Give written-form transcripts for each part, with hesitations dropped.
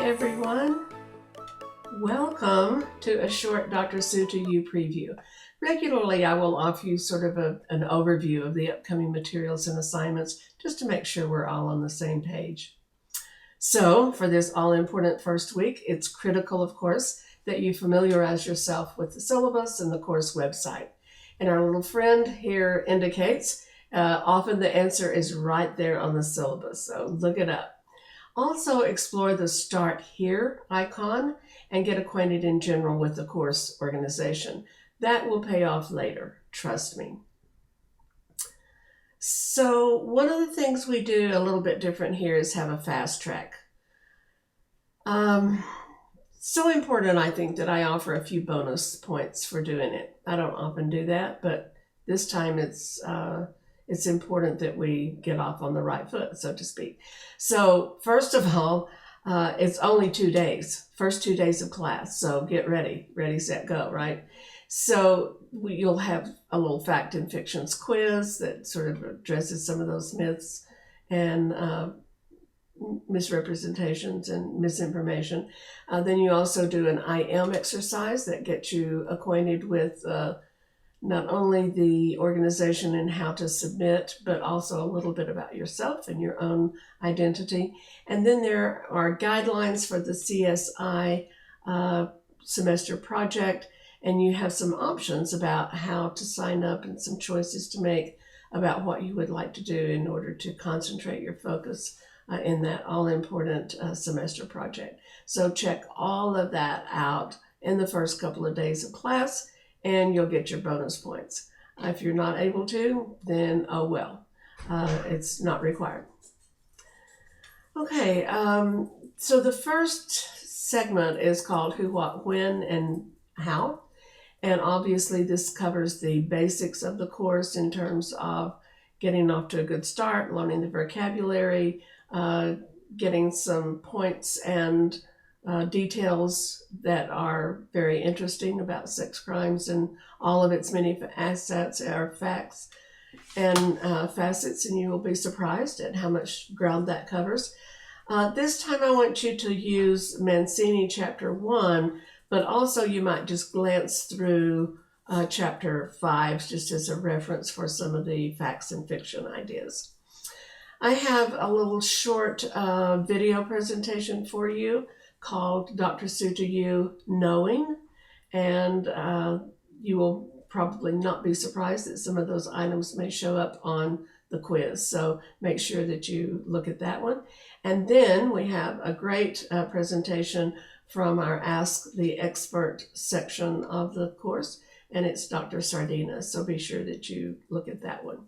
everyone. Welcome to a short Dr. Sue to You preview. Regularly, I will offer you sort of an overview of the upcoming materials and assignments just to make sure we're all on the same page. So for this all-important first week, it's critical, of course, that you familiarize yourself with the syllabus and the course website. And our little friend here indicates often the answer is right there on the syllabus, so look it up. Also explore the Start Here icon and get acquainted in general with the course organization. That will pay off later, trust me. So one of the things we do a little bit different here is have a fast track. So important, I think, that I offer a few bonus points for doing it. I don't often do that, but this time it's important that we get off on the right foot, so to speak. So first of all, it's only 2 days, first 2 days of class. So get ready, set, go, right? So you'll have a little fact and fictions quiz that sort of addresses some of those myths and misrepresentations and misinformation. Then you also do an I am exercise that gets you acquainted with not only the organization and how to submit, but also a little bit about yourself and your own identity. And then there are guidelines for the CSI semester project, and you have some options about how to sign up and some choices to make about what you would like to do in order to concentrate your focus in that all-important semester project. So check all of that out in the first couple of days of class, and you'll get your bonus points. If you're not able to, then oh well, it's not required. Okay, so the first segment is called Who, What, When, and How. And obviously this covers the basics of the course in terms of getting off to a good start, learning the vocabulary, getting some points and details that are very interesting about sex crimes and all of its many assets or facts and facets, and you will be surprised at how much ground that covers. This time I want you to use Mancini chapter 1, but also you might just glance through chapter 5 just as a reference for some of the facts and fiction ideas. I have a little short video presentation for you called Dr. Sue to You Knowing, and you will probably not be surprised that some of those items may show up on the quiz, so make sure that you look at that one. And then we have a great presentation from our Ask the Expert section of the course, and it's Dr. Sardina, so be sure that you look at that one.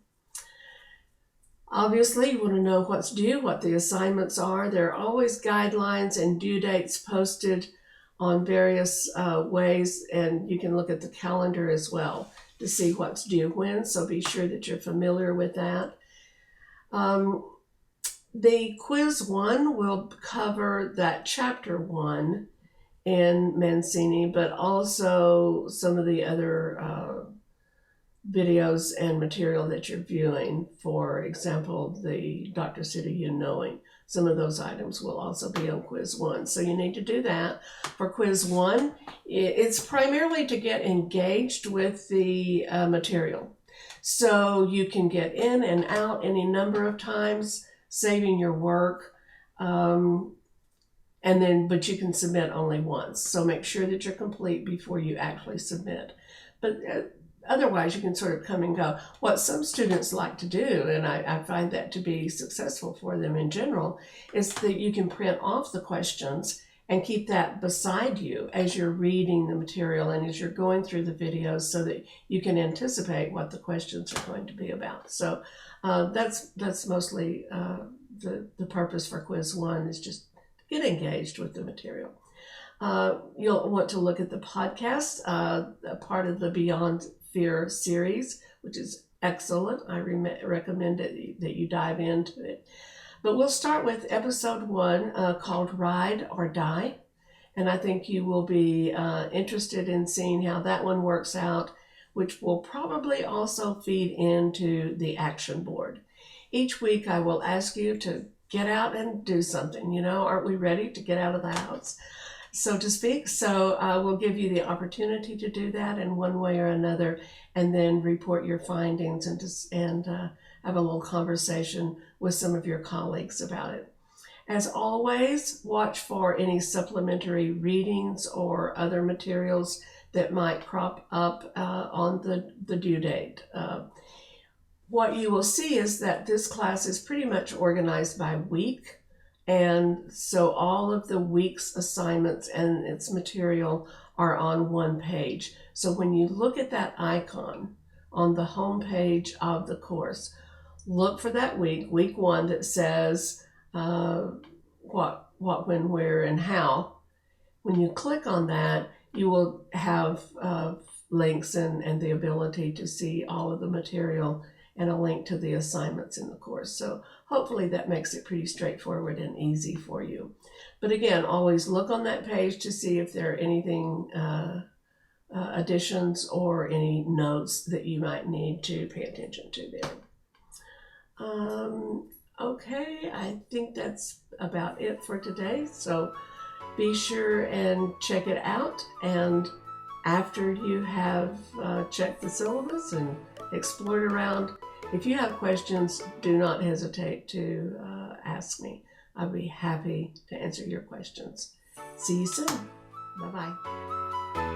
Obviously, you want to know what's due, what the assignments are. There are always guidelines and due dates posted on various ways, and you can look at the calendar as well to see what's due when, so be sure that you're familiar with that. The quiz 1 will cover that chapter 1 in Mancini, but also some of the other videos and material that you're viewing. For example, the Dr. Sue to You Knowing. Some of those items will also be on quiz 1. So you need to do that. For quiz 1, it's primarily to get engaged with the material. So you can get in and out any number of times, saving your work, but you can submit only once. So make sure that you're complete before you actually submit. But otherwise, you can sort of come and go. What some students like to do, and I find that to be successful for them in general, is that you can print off the questions and keep that beside you as you're reading the material and as you're going through the videos so that you can anticipate what the questions are going to be about. So that's mostly the purpose for quiz 1, is just to get engaged with the material. You'll want to look at the podcast, a part of the Beyond Fear series, which is excellent. I recommend that you dive into it. But we'll start with episode 1 called Ride or Die. And I think you will be interested in seeing how that one works out, which will probably also feed into the action board. Each week I will ask you to get out and do something. You know, aren't we ready to get out of the house, so to speak? So we'll give you the opportunity to do that in one way or another, and then report your findings and have a little conversation with some of your colleagues about it. As always, watch for any supplementary readings or other materials that might crop up on the due date. What you will see is that this class is pretty much organized by week, and so all of the week's assignments and its material are on one page. So when you look at that icon on the home page of the course, look for that week 1, that says what, when, where, and how. When you click on that, you will have links and the ability to see all of the material and a link to the assignments in the course. So hopefully that makes it pretty straightforward and easy for you. But again, always look on that page to see if there are anything, additions or any notes that you might need to pay attention to there. Okay, I think that's about it for today. So be sure and check it out. And after you have checked the syllabus and explored around, if you have questions, do not hesitate to ask me. I'll be happy to answer your questions. See you soon. Bye-bye.